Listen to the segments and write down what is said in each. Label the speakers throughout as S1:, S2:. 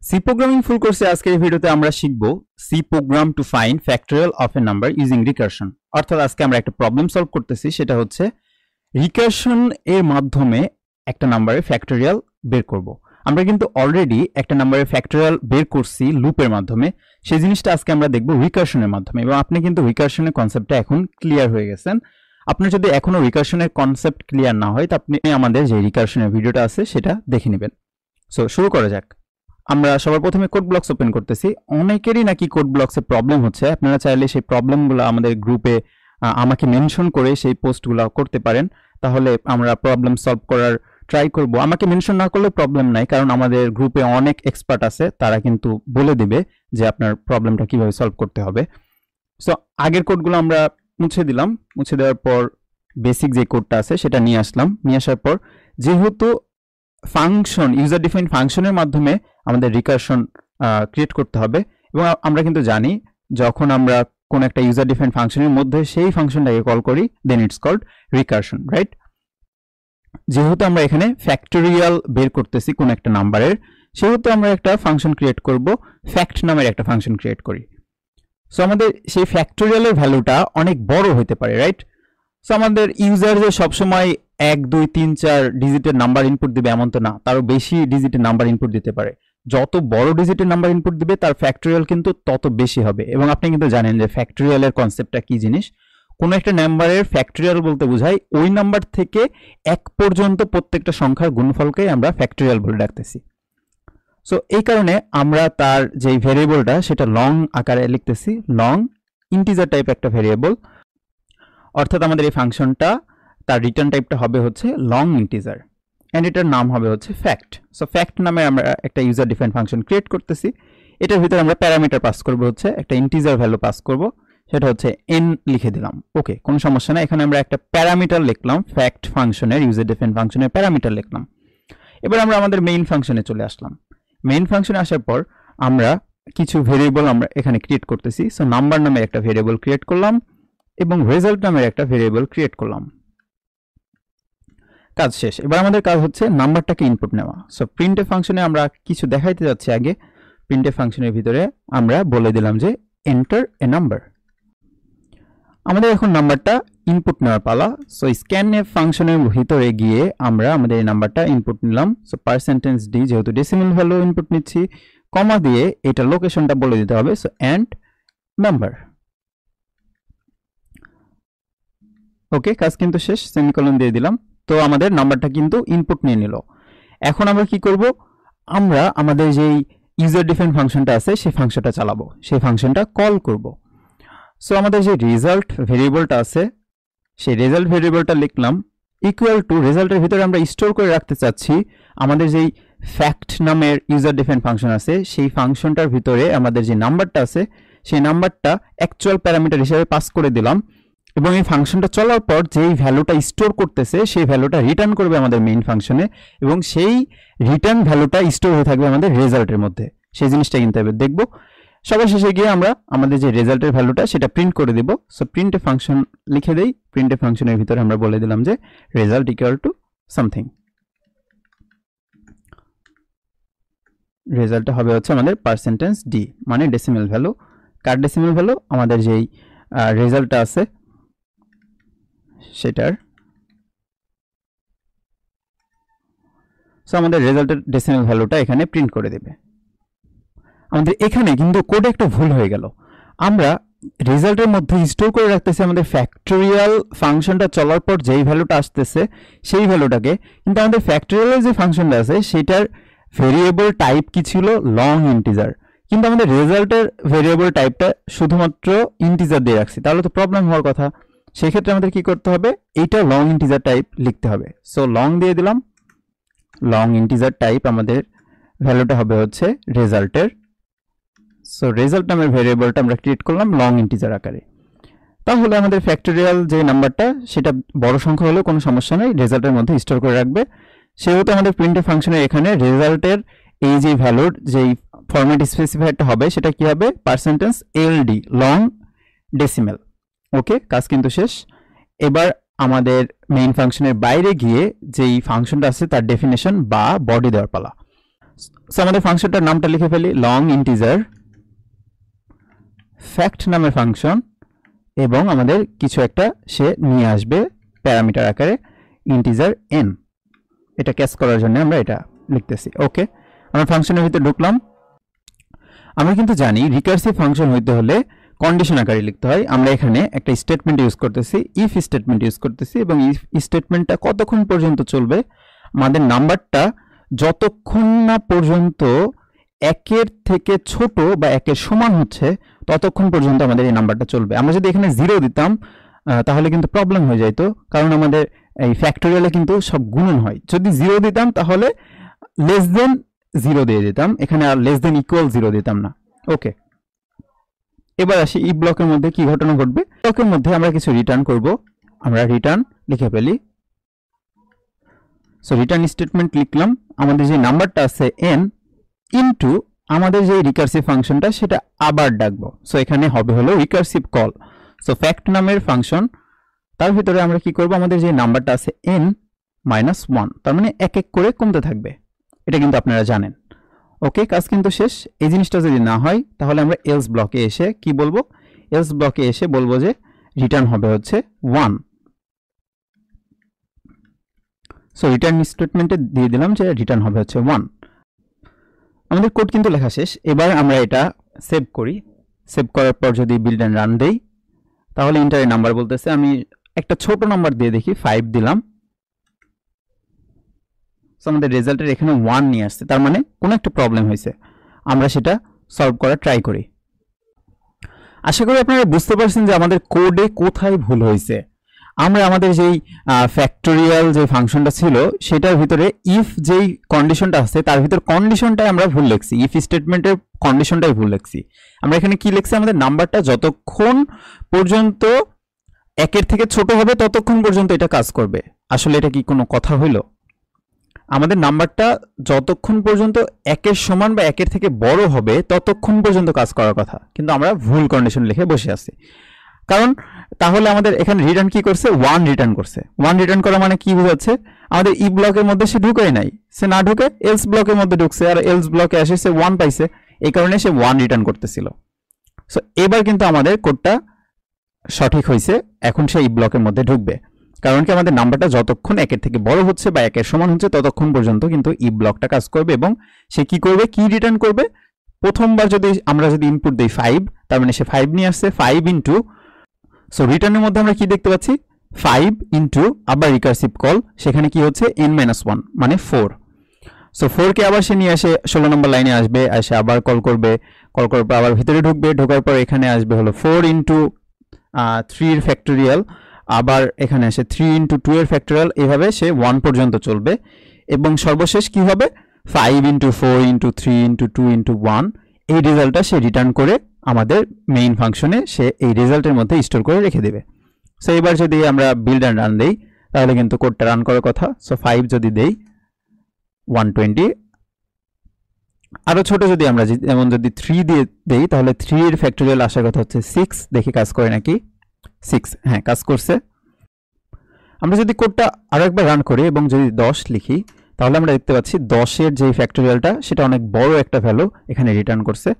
S1: C programming ফুল কোর্সে আজকের এই ভিডিওতে আমরা শিখব C program to find factorial of a number using recursion. অর্থাৎ আজকে আমরা একটা প্রবলেম সলভ করতেছি, সেটা হচ্ছে রিকারশন এর মাধ্যমে একটা নাম্বারের ফ্যাক্টোরিয়াল বের করব। আমরা কিন্তু অলরেডি একটা নাম্বারের ফ্যাক্টোরিয়াল বের করছি লুপের মাধ্যমে, সেই জিনিসটা আজকে আমরা দেখব রিকারশনের মাধ্যমে। এবং আপনি কিন্তু রিকারশনের কনসেপ্টটা এখন ক্লিয়ার হয়ে গেছেন। আপনার যদি এখনো রিকারশনের কনসেপ্ট ক্লিয়ার না হয়, তা আপনি আমাদের যে রিকারশনের ভিডিওটা আছে সেটা দেখে নেবেন। সো শুরু করা যাক। আমরা সবার প্রথমে কোড ব্লকস ওপেন করতেছি। অনেকেরই নাকি কোড ব্লকসে প্রবলেম হচ্ছে। আপনারা চাইলে সেই প্রবলেমগুলো আমাদের গ্রুপে আমাকে মেনশন করে সেই পোস্টগুলো করতে পারেন, তাহলে আমরা প্রবলেম সলভ করার ট্রাই করব। আমাকে মেনশন না করলে প্রবলেম নাই, কারণ আমাদের গ্রুপে অনেক এক্সপার্ট আছে, তারা কিন্তু বলে দিবে যে আপনার প্রবলেমটা কিভাবে সলভ করতে হবে। সো আগের কোডগুলো আমরা মুছে দিলাম। মুছে দেওয়ার পর বেসিক যে কোডটা আছে সেটা নিয়ে আসলাম। নিয়ে আসার পর যেহেতু ফাংশন, ইউজার ডিফাইন ফাংশনের মাধ্যমে আমাদের রিকারশন ক্রিয়েট করতে হবে, এবং আমরা কিন্তু জানি যখন আমরা কোন একটা ইউজার ডিফাইন ফাংশনের মধ্যে সেই ফাংশনটাকে কল করি, দেন ইটস কল্ড রিকারশন, রাইট? যেহেতু আমরা এখানে ফ্যাক্টোরিয়াল বের করতেছি কোন একটা নাম্বারের, সেহেতু আমরা একটা ফাংশন ক্রিয়েট করব, ফ্যাক্ট নামের একটা ফাংশন ক্রিয়েট করি। সো আমাদের সেই ফ্যাক্টোরিয়ালের ভ্যালুটা অনেক বড় হতে পারে, রাইট? সো আমাদের ইউজার যে সবসময় 1 2 3 4 ডিজিটের নাম্বার ইনপুট দিবে এমন তো না, তারও বেশি ডিজিটের নাম্বার ইনপুট দিতে পারে। যত বড় ডিজিটের নাম্বার ইনপুট দিবে তার ফ্যাক্টোরিয়াল কিন্তু তত বেশি হবে। এবং আপনি কিন্তু জানেন যে ফ্যাক্টোরিয়ালের কনসেপ্টটা কি জিনিস। কোনো একটা নাম্বারের ফ্যাক্টোরিয়াল বলতে বোঝায় ওই নাম্বার থেকে 1 পর্যন্ত প্রত্যেকটা সংখ্যার গুণফলকেই আমরা ফ্যাক্টোরিয়াল বলে ডাকতেছি। সো এই কারণে আমরা তার যে ভেরিয়েবলটা সেটা লং আকারে লিখতেছি, লং ইন্টিজার টাইপ একটা ভেরিয়েবল। অর্থাৎ আমাদের এই ফাংশনটা তার রিটার্ন টাইপটা হবে হচ্ছে লং ইন্টিজার, এন্ড এটার নাম হবে হচ্ছে ফ্যাক্ট। সো ফ্যাক্ট নামে আমরা একটা ইউজার ডিফাইন ফাংশন ক্রিয়েট করতেছি। এটার ভিতরে আমরা প্যারামিটার পাস করব, হচ্ছে একটা ইন্টিজার ভ্যালু পাস করব, সেটা হচ্ছে n লিখে দিলাম। ওকে, কোনো সমস্যা না। এখানে আমরা একটা প্যারামিটার লিখলাম, ফ্যাক্ট ফাংশনের ইউজার ডিফাইন ফাংশনের প্যারামিটার লিখলাম। এবার আমরা আমাদের মেইন ফাংশনে চলে আসলাম। মেইন ফাংশনে আসার পর আমরা কিছু ভেরিয়েবল আমরা এখানে ক্রিয়েট করতেছি। সো নাম্বার নামে একটা ভেরিয়েবল ক্রিয়েট করলাম এবং রেজাল্ট নামের একটা ভেরিয়েবল ক্রিয়েট করলাম। কাজ শেষ। এবার আমাদের কাজ হচ্ছে নাম্বারটাকে ইনপুট নেওয়া। সো প্রিন্টএফ ফাংশনে আমরা কিছু দেখাইতে যাচ্ছি। আগে প্রিন্টএফ ফাংশনের ভিতরে আমরা বলে দিলাম যে এন্টার এ নাম্বার। আমাদের এখন নাম্বারটা ইনপুট নেওয়ার পালা। সো স্ক্যানএফ ফাংশনের ভিতরে গিয়ে আমরা আমাদের এই নাম্বারটা ইনপুট নিলাম। সো %d যেহেতু ডেসিমাল ভ্যালু ইনপুট নিচ্ছি, কমা দিয়ে এটা লোকেশনটা বলে দিতে হবে। So and number. ওকে, কাজ কিন্তু শেষ। সেমিকোলন দিয়ে দিলাম। তো আমাদের নাম্বারটা কিন্তু ইনপুট নিয়ে নিল। এখন আমরা কি করব? আমরা আমাদের যেই ইউজার ডিফাইন ফাংশনটা আছে সেই ফাংশনটা চালাবো, সেই ফাংশনটা কল করব। সো আমাদের যে রেজাল্ট ভেরিয়েবলটা আছে সেই রেজাল্ট ভেরিয়েবলটা লিখলাম ইকুয়াল টু, রেজাল্টের ভিতরে আমরা স্টোর করে রাখতে চাচ্ছি আমাদের যেই ফ্যাক্ট নামের ইউজার ডিফাইন ফাংশন আছে, সেই ফাংশনটার ভিতরে আমাদের যে নাম্বারটা আছে সেই নাম্বারটা অ্যাকচুয়াল প্যারামিটার হিসেবে পাস করে দিলাম। এবং এই ফাংশনটা চলার পর যেই ভ্যালুটা স্টোর করতেছে সেই ভ্যালুটা রিটার্ন করবে আমাদের মেইন ফাংশনে, এবং সেই রিটার্ন ভ্যালুটা স্টোর হয়ে থাকবে আমাদের রেজাল্টের মধ্যে। সেই জিনিসটা কিন্তু এবার দেখবো। সবার শেষে গিয়ে আমরা আমাদের যে রেজাল্টের ভ্যালুটা সেটা প্রিন্ট করে দেব। সো প্রিন্টএফ ফাংশন লিখে দেই। প্রিন্টএফ ফাংশনের ভিতরে আমরা বলে দিলাম যে রেজাল্ট ইকুয়াল টু সামথিং। রেজাল্টটা হবে হচ্ছে আমাদের %d, মানে ডেসিমাল ভ্যালু। কার ডেসিমাল ভ্যালু? আমাদের যেই রেজাল্টটা আছে সেটার। সো আমাদের রেজাল্টের ডেসিমাল ভ্যালুটা এখানে প্রিন্ট করে দেবে। আমাদের এখানে কিন্তু কোডে একটা ভুল হয়ে গেল। আমরা রেজাল্টের মধ্যে স্টোর করে রাখতেছি আমাদের ফ্যাক্টোরিয়াল ফাংশনটা চলার পর যেই ভ্যালুটা আসতেছে সেই ভ্যালুটাকে, কিন্তু আমাদের ফ্যাক্টোরিয়ালের যে ফাংশনটা আছে সেটার ভেরিয়েবল টাইপ কি ছিল? Long integer. কিন্তু আমাদের রেজাল্টের ভেরিয়েবল টাইপটা শুধুমাত্র ইন্টিজার দিয়ে রাখছি, তাহলে তো প্রবলেম হওয়ার কথা। সেই ক্ষেত্রে আমাদের কি করতে হবে? এইটা লং ইন্টিজার টাইপ লিখতে হবে। সো লং দিয়ে দিলাম। লং ইন্টিজার টাইপ আমাদের ভ্যালুটা হবে হচ্ছে রেজাল্টের। সো রেজাল্ট নামের ভেরিয়েবলটা আমরা ক্রিয়েট করলাম লং ইন্টিজার আকারে। তাহলে আমাদের ফ্যাক্টোরিয়াল যে নাম্বারটা সেটা বড় সংখ্যা হলেও কোনো সমস্যা নেই, রেজাল্টের মধ্যে স্টোর করে রাখবে। সেহেতু আমাদের প্রিন্টএফ ফাংশনের এখানে রেজাল্টের এই যে ভ্যালুর যেই ফরম্যাট স্পেসিফায়ারটা হবে সেটা কি হবে? %ld, long decimal. ওকে, কাজ কিন্তু শেষ। এবার আমাদের মেইন ফাংশনের বাইরে গিয়ে যেই ফাংশনটা আছে তার ডেফিনেশন বা বডি দেওয়ার পালা। সো আমাদের ফাংশনটার নামটা লিখে ফেলি, লং ইন্টিজার ফ্যাক্ট নামের ফাংশন, এবং আমাদের কিছু একটা সে নিয়ে আসবে প্যারামিটার আকারে ইন্টিজার n। এটা ক্যাচ করার জন্য আমরা এটা লিখতেছি। ওকে, আমরা ফাংশনের ভিতরে ঢুকলাম। আমরা কিন্তু জানি রিকার্সিভ ফাংশন হইতে হলে কন্ডিশন আকারে লিখতে হয়। আমরা এখানে একটা স্টেটমেন্ট ইউজ করতেছি, ইফ স্টেটমেন্ট ইউজ করতেছি, এবং ইফ স্টেটমেন্টটা কতক্ষণ পর্যন্ত চলবে, আমাদের নাম্বারটা যতক্ষণ না পর্যন্ত একের থেকে ছোট বা একের সমান হচ্ছে ততক্ষণ পর্যন্ত আমাদের এই নাম্বারটা চলবে। আমরা যদি এখানে 0 দিতাম তাহলে কিন্তু প্রবলেম হয়ে যাইতো, কারণ আমাদের এই ফ্যাক্টোরিয়ালে কিন্তু সব গুণন হয়। যদি 0 দিতাম তাহলে লেস দেন 0 দিয়ে দিতাম, এখানে আর লেস দেন ইকুয়াল 0 দিতাম না। ওকে, এবার আসি ই ব্লকের মধ্যে কি ঘটনা ঘটবে। ব্লকের মধ্যে আমরা কিছু রিটার্ন করব, আমরা রিটার্ন লিখে ফেলি। সো রিটার্ন স্টেটমেন্ট লিখলাম, আমাদের যে নাম্বারটা আছে n ইনটু আমাদের যে রিকার্সিভ ফাংশনটা সেটা আবার ডাকবো। সো এখানে হবে হলো রিকার্সিভ কল। সো ফ্যাক্ট নামের ফাংশন, তার ভিতরে আমরা কি করব, আমাদের যে নাম্বারটা আছে n - 1, তার মানে এক এক করে কমতে থাকবে, এটা কিন্তু আপনারা জানেন। ওকে, কাজ কিন্তু শেষ। এই জিনিসটা যদি না হয় তাহলে আমরা এলস ব্লকে এসে কি বলবো, এলস ব্লকে এসে বলবো যে রিটার্ন হবে হচ্ছে 1। সো রিটার্ন স্টেটমেন্টে দিয়ে দিলাম যে রিটার্ন হবে হচ্ছে 1। আমাদের কোড কিন্তু লেখা শেষ। এবার আমরা এটা সেভ করি। সেভ করার পর যদি বিল্ড এন্ড রান দেই তাহলে ইন্টারে নাম্বার বলতেছে, আমি একটা ছোট নাম্বার দিয়ে দেখি, 5 দিলাম। সো আমাদের রেজাল্টের এখানে 1 নিয়ে আসছে, তার মানে কোনো একটা প্রবলেম হয়েছে। আমরা সেটা সলভ করার ট্রাই করি। আশা করি আপনারা বুঝতে পারছেন যে আমাদের কোডে কোথায় ভুল হয়েছে। আমরা আমাদের যেই ফ্যাক্টোরিয়াল যে ফাংশনটা ছিল সেটার ভিতরে ইফ যেই কন্ডিশনটা আছে তার ভিতর কন্ডিশনটাই আমরা ভুল লিখছি, ইফ স্টেটমেন্টের কন্ডিশনটাই ভুল লিখছি। আমরা এখানে কি লিখছি, আমাদের নাম্বারটা যতক্ষণ পর্যন্ত একের থেকে ছোট হবে ততক্ষণ পর্যন্ত এটা কাজ করবে। আসলে এটা কি কোনো কথা হইলো? আমাদের নাম্বারটা যতক্ষণ পর্যন্ত একের সমান বা একের থেকে বড় হবে ততক্ষণ পর্যন্ত কাজ করার কথা, কিন্তু আমরা ভুল কন্ডিশন লিখে বসে আছি। কারণ তাহলে আমাদের এখানে রিটার্ন কি করছে, 1 রিটার্ন করছে। 1 রিটার্ন করা মানে কি বোঝাচ্ছে, আমাদের ই ব্লকের মধ্যে সে ঢুকেই নাই, সে না ঢুকে এলস ব্লকের মধ্যে ঢুকছে, আর এলস ব্লকে এসে সে 1 পাইছে, এই কারণে সে 1 রিটার্ন করতেছিল। সো এবার কিন্তু আমাদের কোডটা সঠিক হয়েছে, এখন সে ই ব্লকের মধ্যে ঢুকবে। কারণ কি, আমাদের নাম্বারটা যতক্ষণ একের থেকে বড় হচ্ছে বা একের সমান হচ্ছে ততক্ষণ পর্যন্ত কিন্তু ই ব্লকটা কাজ করবে, এবং সে কি করবে, কি রিটার্ন করবে। প্রথমবার আমরা যদি ইনপুট দিই 5, তার মানে সে 5 নিয়ে আসছে, 5 ইন্টু, সো রিটার্নের মধ্যে আমরা কি দেখতে পাচ্ছি, 5 ইন্টু আবার রিকার্সিভ কল, সেখানে কি হচ্ছে n-1 মানে 4। সো 4 কে আবার সে নিয়ে আসে 16 নম্বর লাইনে আসবে, এসে আবার কল করবে, কল করার পর আবার ভিতরে ঢুকবে, ঢোকার পর এখানে আসবে হলো 4 ইন্টু 3 এর ফ্যাক্টোরিয়াল, আবার এখানে আসে 3 ইন্টু 2 এর ফ্যাক্টোরিয়াল, এভাবে সে 1 পর্যন্ত চলবে, এবং সর্বশেষ কি হবে, 5 ইন্টু 4 ইন্টু 3 ইন্টু 2 ইন্টু 1, এই রেজাল্টটা সে রিটার্ন করে আমাদের মেইন ফাংশনে সে এই রেজাল্টের মধ্যে স্টোর করে রেখে দেবে। সো এবার যদি আমরা বিল্ড অ্যান্ড রান দেই তাহলে কিন্তু কোডটা রান করার কথা। সো 5 যদি দেই 120, আরো ছোট যদি আমরা যেমন যদি 3 দিয়ে দেই তাহলে 3 এর ফ্যাক্টোরিয়াল আসার কথা হচ্ছে 6, দেখি কাজ করে নাকি, 6, হ্যাঁ কাজ করছে। আমরা যদি কোডটা আরো একবার রান করি এবং যদি 10 লিখি তাহলে আমরা দেখতে পাচ্ছি 10 এর যে ফ্যাক্টোরিয়ালটা সেটা অনেক বড় একটা ভ্যালু এখানে রিটার্ন করছে।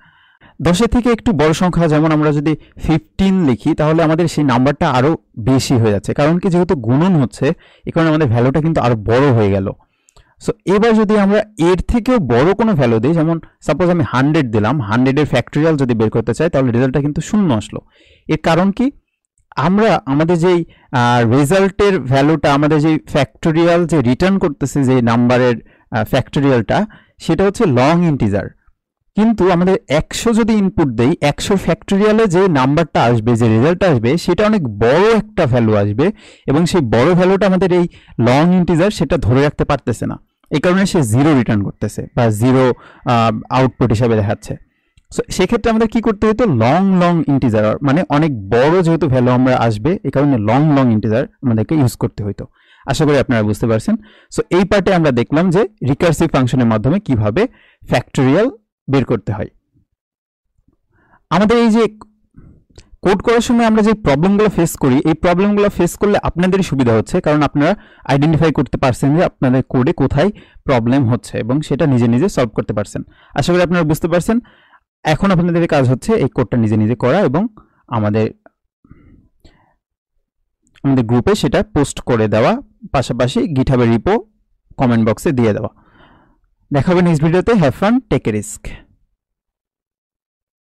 S1: 10 এর থেকে একটু বড় সংখ্যা যেমন আমরা যদি 15 লিখি তাহলে আমাদের সেই নাম্বারটা আরো বেশি হয়ে যাচ্ছে, কারণ কি, যেহেতু গুণন হচ্ছে এই কারণে আমাদের ভ্যালুটা কিন্তু আরো বড় হয়ে গেল। সো এবার যদি আমরা এর থেকেও বড় কোনো ভ্যালু দিই, যেমন সাপোজ আমি 100 দিলাম, 100 এর ফ্যাক্টোরিয়াল যদি বের করতে চাই তাহলে রেজাল্টটা কিন্তু 0 আসলো। এর কারণ কি, আমরা আমাদের যেই রেজাল্টের ভ্যালুটা, আমাদের যে ফ্যাক্টোরিয়াল যে রিটার্ন করতেছে যে নাম্বারের ফ্যাক্টোরিয়ালটা, সেটা হচ্ছে লং ইন্টিজার। কিন্তু আমাদের 100 যদি ইনপুট দেই, 100 ফ্যাক্টোরিয়ালে যে নাম্বারটা আসবে, যে রেজাল্টটা আসবে, সেটা অনেক বড় একটা ভ্যালু আসবে, এবং সেই বড় ভ্যালুটা আমাদের এই লং ইন্টিজার সেটা ধরে রাখতে পারতেছে না, এই কারণে সে 0 রিটার্ন করতেছে বা 0 আউটপুট হিসাবে দেখাচ্ছে। সো সেক্ষেত্রে আমাদের কি করতে হতো, লং ইন্টিজার, মানে অনেক বড় যেহেতু ভ্যালু আমরা আসবে এই কারণে লং ইন্টিজার আমাদেরকে ইউজ করতে হতো। আশা করি আপনারা বুঝতে পারছেন। সো এই পার্টে আমরা দেখলাম যে রিকার্সিভ ফাংশনের মাধ্যমে কিভাবে ফ্যাক্টোরিয়াল বের করতে হয়। আমাদের এই যে কোড করার সময় আমরা যে প্রবলেমগুলো ফেস করি, এই প্রবলেমগুলো ফেস করলে আপনাদেরই সুবিধা হচ্ছে, কারণ আপনারা আইডেন্টিফাই করতে পারছেন যে আপনাদের কোডে কোথায় প্রবলেম হচ্ছে এবং সেটা নিজে নিজে সলভ করতে পারছেন। আশা করি আপনারা বুঝতে পারছেন। এখন আপনাদের কাজ হচ্ছে এই কোডটা নিজে নিজে করা এবং আমাদের গ্রুপে সেটা পোস্ট করে দেওয়া, পাশাপাশি গিটহাবের রিপো কমেন্ট বক্সে দিয়ে দেওয়া। দেখা হবে নেক্সট ভিডিওতে। Have fun, take a risk.